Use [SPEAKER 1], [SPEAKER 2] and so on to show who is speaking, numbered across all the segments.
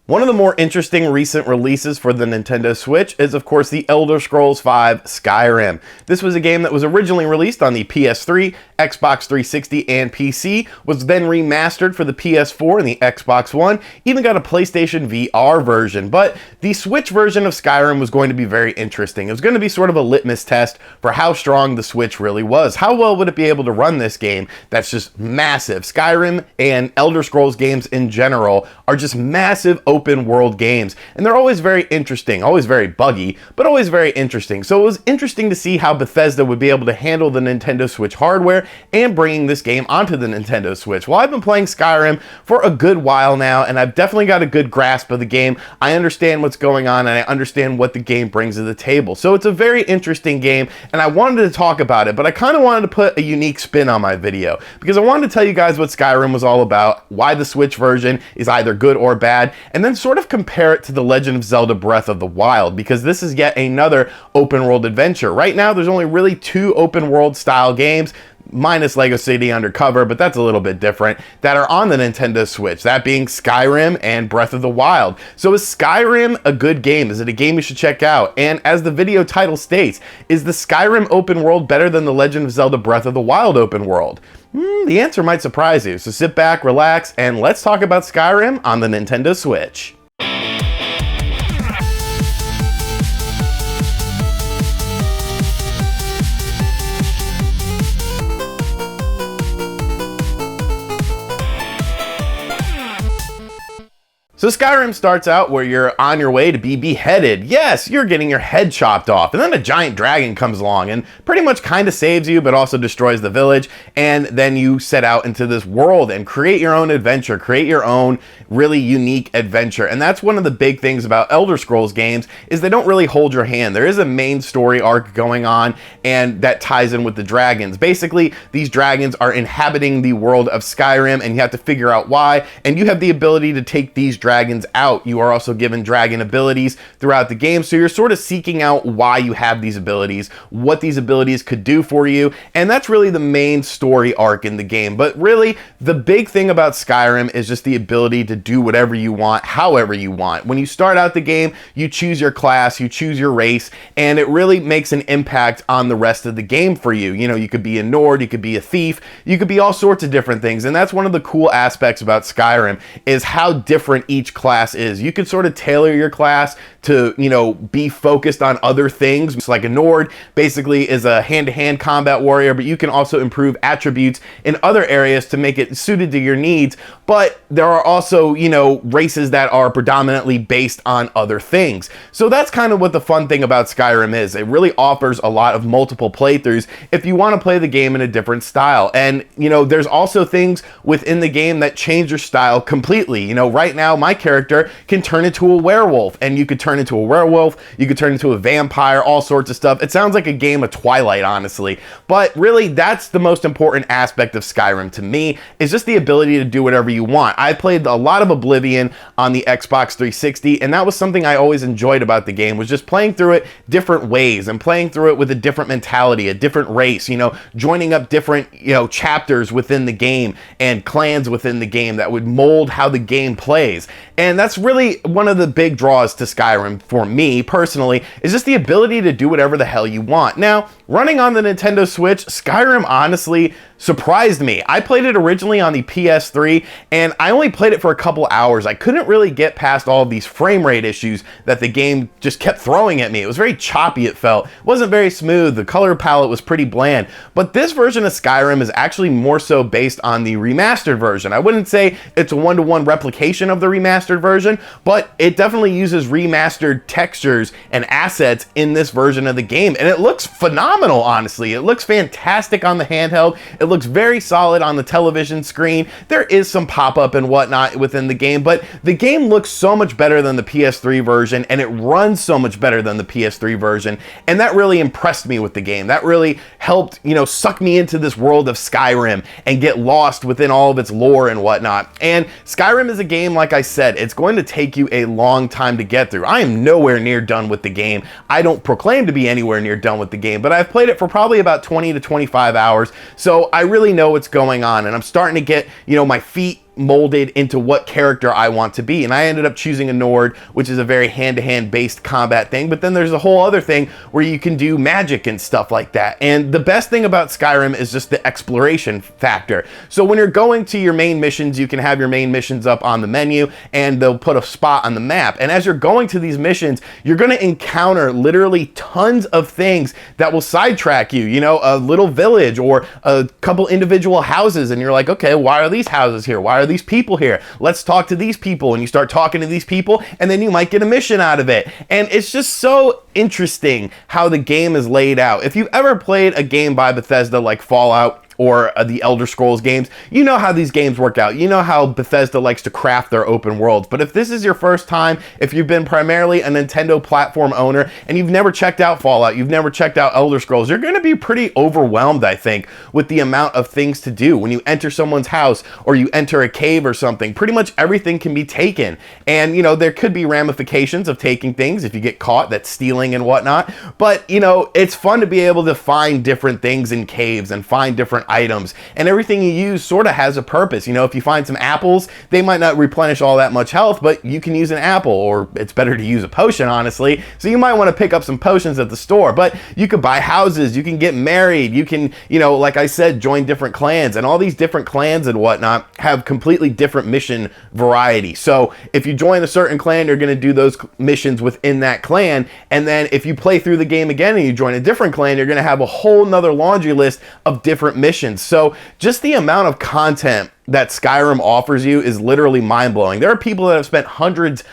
[SPEAKER 1] One of the more interesting recent releases for the Nintendo Switch is, of course, The Elder Scrolls V Skyrim. This was a game that was originally released on the PS3, Xbox 360, and PC, was then remastered for the PS4 and the Xbox One, even got a PlayStation VR version. But the Switch version of Skyrim was going to be very interesting. It was going to be sort of a litmus test for how strong the Switch really was. How well would it be able to run this game that's just massive? Skyrim and Elder Scrolls games in general are just massive open world games, and they're always very interesting, always very buggy, but always very interesting. So it was interesting to see how Bethesda would be able to handle the Nintendo Switch hardware and bringing this game onto the Nintendo Switch. Well, I've been playing Skyrim for a good while now, and I've definitely got a good grasp of the game. I understand what's going on, and I understand what the game brings to the table. So it's a very interesting game, and I wanted to talk about it, but I kind of wanted to put a unique spin on my video, because I wanted to tell you guys what Skyrim was all about, why the Switch version is either good or bad, and then sort of compare it to The Legend of Zelda Breath of the Wild, because this is yet another open world adventure. Right now, there's only really two open world style games, minus Lego City Undercover, but that's a little bit different, that are on the Nintendo Switch, that being Skyrim and Breath of the Wild. So is Skyrim a good game? Is it a game you should check out? And as the video title states, is the Skyrim open world better than the Legend of Zelda Breath of the Wild open world? The answer might surprise you, so sit back, relax, and let's talk about Skyrim on the Nintendo Switch. So Skyrim starts out where you're on your way to be beheaded. Yes, you're getting your head chopped off, and then a giant dragon comes along and pretty much kind of saves you, but also destroys the village. And then you set out into this world and create your own adventure, create your own really unique adventure. And that's one of the big things about Elder Scrolls games, is they don't really hold your hand. There is a main story arc going on, and that ties in with the dragons. Basically, these dragons are inhabiting the world of Skyrim, and you have to figure out why, and you have the ability to take these dragons out. You are also given dragon abilities throughout the game, so you're sort of seeking out why you have these abilities, what these abilities could do for you, and that's really the main story arc in the game. But really, the big thing about Skyrim is just the ability to do whatever you want, however you want. When you start out the game, you choose your class, you choose your race, and it really makes an impact on the rest of the game for you. You know, you could be a Nord, you could be a thief, you could be all sorts of different things, and that's one of the cool aspects about Skyrim, is how different each class is. You could sort of tailor your class to, you know, be focused on other things. It's like a Nord basically is a hand-to-hand combat warrior, but you can also improve attributes in other areas to make it suited to your needs. But there are also, you know, races that are predominantly based on other things. So that's kind of what the fun thing about Skyrim is. It really offers a lot of multiple playthroughs if you want to play the game in a different style. And, you know, there's also things within the game that change your style completely. You know, right now my character can turn into a werewolf, and you could turn into a werewolf, you could turn into a vampire, all sorts of stuff. It sounds like a game of Twilight, honestly, but really that's the most important aspect of Skyrim to me, is just the ability to do whatever you want. I played a lot of Oblivion on the Xbox 360, and that was something I always enjoyed about the game, was just playing through it different ways and playing through it with a different mentality, a different race, you know, joining up different, you know, chapters within the game and clans within the game that would mold how the game plays. And that's really one of the big draws to Skyrim for me personally, is just the ability to do whatever the hell you want. Now, running on the Nintendo Switch, Skyrim honestly surprised me. I played it originally on the PS3, and I only played it for a couple hours. I couldn't really get past all of these frame rate issues that the game just kept throwing at me. It was very choppy, it felt. It wasn't very smooth. The color palette was pretty bland. But this version of Skyrim is actually more so based on the remastered version. I wouldn't say it's a one-to-one replication of the remastered version, but it definitely uses remastered textures and assets in this version of the game, and it looks phenomenal, honestly. It looks fantastic on the handheld. It looks very solid on the television screen. There is some pop-up and whatnot within the game, but the game looks so much better than the PS3 version, and it runs so much better than the PS3 version, and that really impressed me with the game. That really helped, you know, suck me into this world of Skyrim and get lost within all of its lore and whatnot. And Skyrim is a game, like I said, it's going to take you a long time to get through. I am nowhere near done with the game. I don't proclaim to be anywhere near done with the game, but I've played it for probably about 20 to 25 hours, so I really know what's going on, and I'm starting to get, you know, my feet molded into what character I want to be. And I ended up choosing a Nord, which is a very hand-to-hand based combat thing. But then there's a whole other thing where you can do magic and stuff like that. And the best thing about Skyrim is just the exploration factor. So when you're going to your main missions, you can have your main missions up on the menu and they'll put a spot on the map. And as you're going to these missions, you're going to encounter literally tons of things that will sidetrack you. You know, a little village or a couple individual houses, and you're like, okay, why are these houses here? Why are these people here? Let's talk to these people. And you start talking to these people, and then you might get a mission out of it. And it's just so interesting how the game is laid out. If you've ever played a game by Bethesda like Fallout or the Elder Scrolls games, you know how these games work out. You know how Bethesda likes to craft their open worlds. But if this is your first time, if you've been primarily a Nintendo platform owner and you've never checked out Fallout, you've never checked out Elder Scrolls, you're going to be pretty overwhelmed, I think, with the amount of things to do. When you enter someone's house or you enter a cave or something, pretty much everything can be taken. And, you know, there could be ramifications of taking things if you get caught, that's stealing and whatnot. But, you know, it's fun to be able to find different things in caves and find different items, and everything you use sort of has a purpose. You know, if you find some apples, they might not replenish all that much health, but you can use an apple, or it's better to use a potion, honestly. So you might want to pick up some potions at the store, but you could buy houses, you can get married, you can, you know, like I said, join different clans, and all these different clans and whatnot have completely different mission variety. So if you join a certain clan, you're going to do those missions within that clan, and then if you play through the game again and you join a different clan, you're going to have a whole nother laundry list of different missions. So just the amount of content that Skyrim offers you is literally mind-blowing. There are people that have spent hundreds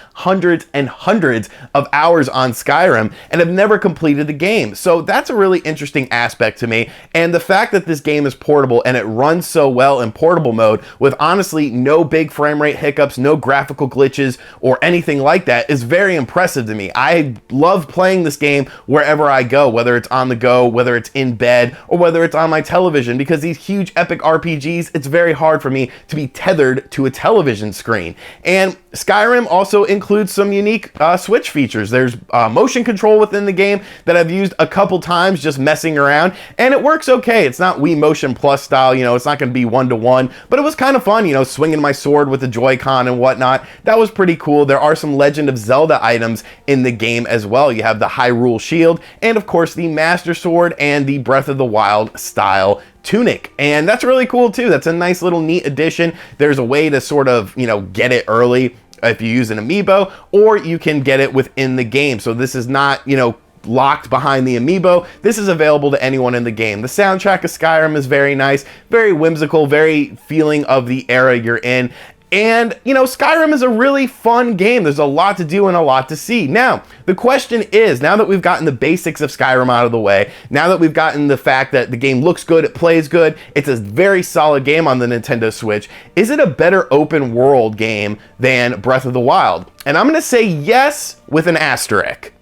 [SPEAKER 1] and hundreds of hours on Skyrim and have never completed the game. So that's a really interesting aspect to me. And the fact that this game is portable and it runs so well in portable mode with honestly no big frame rate hiccups, no graphical glitches or anything like that is very impressive to me. I love playing this game wherever I go, whether it's on the go, whether it's in bed, or whether it's on my television, because these huge epic RPGs, it's very hard for me to be tethered to a television screen. And Skyrim also includes some unique Switch features. There's motion control within the game that I've used a couple times just messing around, and it works okay. It's not Wii Motion Plus style, you know, it's not going to be one-to-one, but it was kind of fun, you know, swinging my sword with the Joy-Con and whatnot. That was pretty cool. There are some Legend of Zelda items in the game as well. You have the Hyrule Shield, and of course the Master Sword and the Breath of the Wild style tunic, and that's really cool too. That's a nice little neat addition. There's a way to sort of, you know, get it early if you use an amiibo, or you can get it within the game. So this is not, you know, locked behind the amiibo. This is available to anyone in the game. The soundtrack of Skyrim is very nice, very whimsical, very feeling of the era you're in. And, you know, Skyrim is a really fun game. There's a lot to do and a lot to see. Now, the question is, now that we've gotten the basics of Skyrim out of the way, now that we've gotten the fact that the game looks good, it plays good, it's a very solid game on the Nintendo Switch, is it a better open world game than Breath of the Wild? And I'm going to say yes with an asterisk.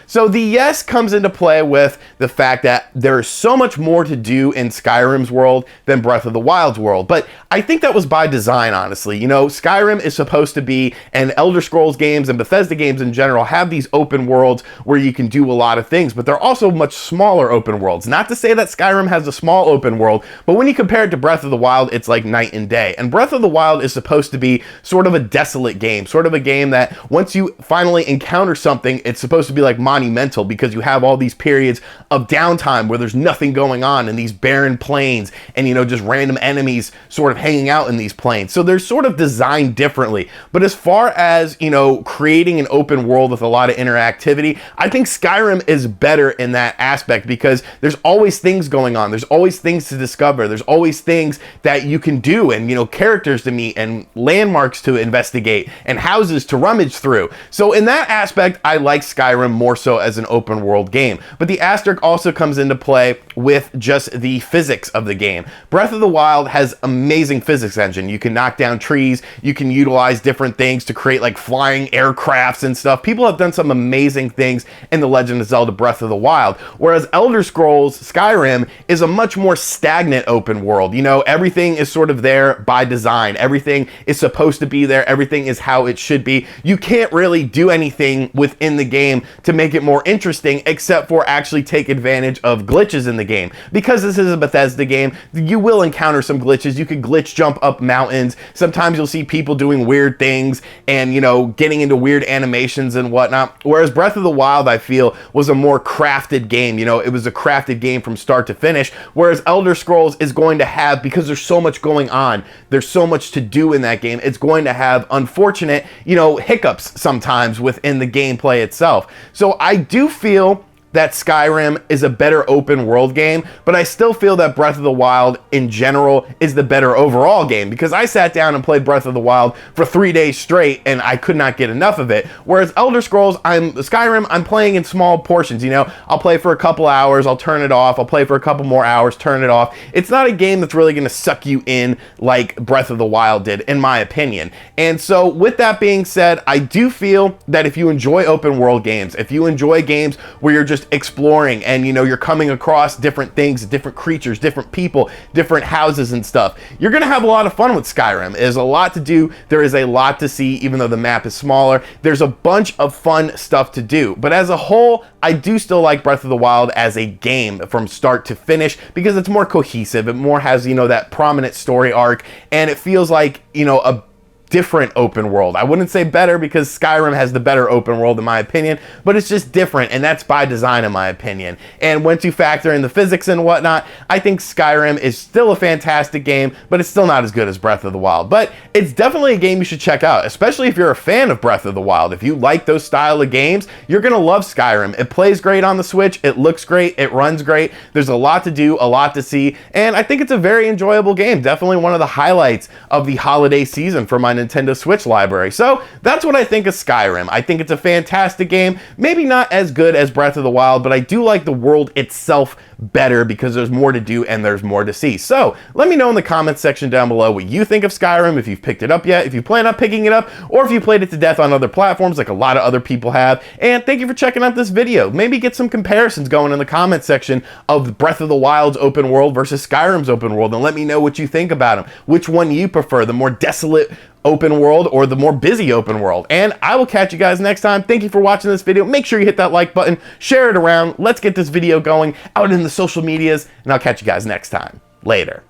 [SPEAKER 1] So the yes comes into play with the fact that there is so much more to do in Skyrim's world than Breath of the Wild's world. But I think that was by design, honestly. You know, Skyrim is supposed to be, and Elder Scrolls games and Bethesda games in general have these open worlds where you can do a lot of things, but they're also much smaller open worlds. Not to say that Skyrim has a small open world, but when you compare it to Breath of the Wild, it's like night and day. And Breath of the Wild is supposed to be sort of a desolate game, sort of a game that once you finally encounter something, it's supposed to be like monumental, because you have all these periods of downtime where there's nothing going on in these barren plains, and, you know, just random enemies sort of hanging out in these plains. So they're sort of designed differently. But as far as, you know, creating an open world with a lot of interactivity, I think Skyrim is better in that aspect, because there's always things going on. There's always things to discover. There's always things that you can do, and, you know, characters to meet, and landmarks to investigate, and houses to rummage through. So in that aspect, I like Skyrim more so as an open world game. But the asterisk also comes into play with just the physics of the game. Breath of the Wild has amazing physics engine. You can knock down trees, you can utilize different things to create like flying aircrafts and stuff. People have done some amazing things in The Legend of Zelda Breath of the Wild, whereas Elder Scrolls Skyrim is a much more stagnant open world. You know, everything is sort of there by design. Everything is supposed to be there. Everything is how it should be. You can't really do anything within the game to make it more interesting, except for actually take advantage of glitches in the game. Because this is a Bethesda game, you will encounter some glitches. You could glitch jump up mountains. Sometimes you'll see people doing weird things and, you know, getting into weird animations and whatnot. Whereas Breath of the Wild, I feel, was a more crafted game. You know, it was a crafted game from start to finish. Whereas Elder Scrolls is going to have, because there's so much going on, there's so much to do in that game, it's going to have unfortunate, you know, hiccups sometimes within the gameplay itself. So I do feel that Skyrim is a better open world game, but I still feel that Breath of the Wild in general is the better overall game, because I sat down and played Breath of the Wild for 3 days straight and I could not get enough of it. Whereas Elder Scrolls, Skyrim, I'm playing in small portions, you know. I'll play for a couple hours, I'll turn it off, I'll play for a couple more hours, turn it off. It's not a game that's really going to suck you in like Breath of the Wild did, in my opinion. And so with that being said, I do feel that if you enjoy open world games, if you enjoy games where you're just exploring and, you know, you're coming across different things, different creatures, different people, different houses and stuff, you're gonna have a lot of fun with Skyrim. There's a lot to do, there is a lot to see, even though the map is smaller. There's a bunch of fun stuff to do, but as a whole, I do still like Breath of the Wild as a game from start to finish, because it's more cohesive, it more has, you know, that prominent story arc, and it feels like, you know, a different open world. I wouldn't say better, because Skyrim has the better open world in my opinion, but it's just different, and that's by design in my opinion. And once you factor in the physics and whatnot, I think Skyrim is still a fantastic game, but it's still not as good as Breath of the Wild. But it's definitely a game you should check out, especially if you're a fan of Breath of the Wild. If you like those style of games, you're gonna love Skyrim. It plays great on the Switch, it looks great, it runs great, there's a lot to do, a lot to see, and I think it's a very enjoyable game. Definitely one of the highlights of the holiday season for my Nintendo Switch library. So that's what I think of Skyrim. I think it's a fantastic game, maybe not as good as Breath of the Wild, but I do like the world itself better, because there's more to do and there's more to see. So let me know in the comments section down below what you think of Skyrim, if you've picked it up yet, if you plan on picking it up, or if you played it to death on other platforms like a lot of other people have. And thank you for checking out this video. Maybe get some comparisons going in the comment section of Breath of the Wild's open world versus Skyrim's open world, and let me know what you think about them. Which one you prefer, the more desolate open world or the more busy open world? And I will catch you guys next time. Thank you for watching this video. Make sure you hit that like button, share it around. Let's get this video going out in the social medias, and I'll catch you guys next time. Later.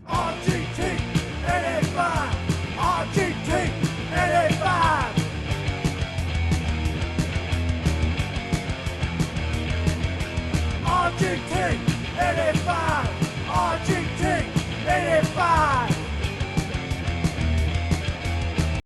[SPEAKER 2] RGT 885, RGT 885. RGT 885.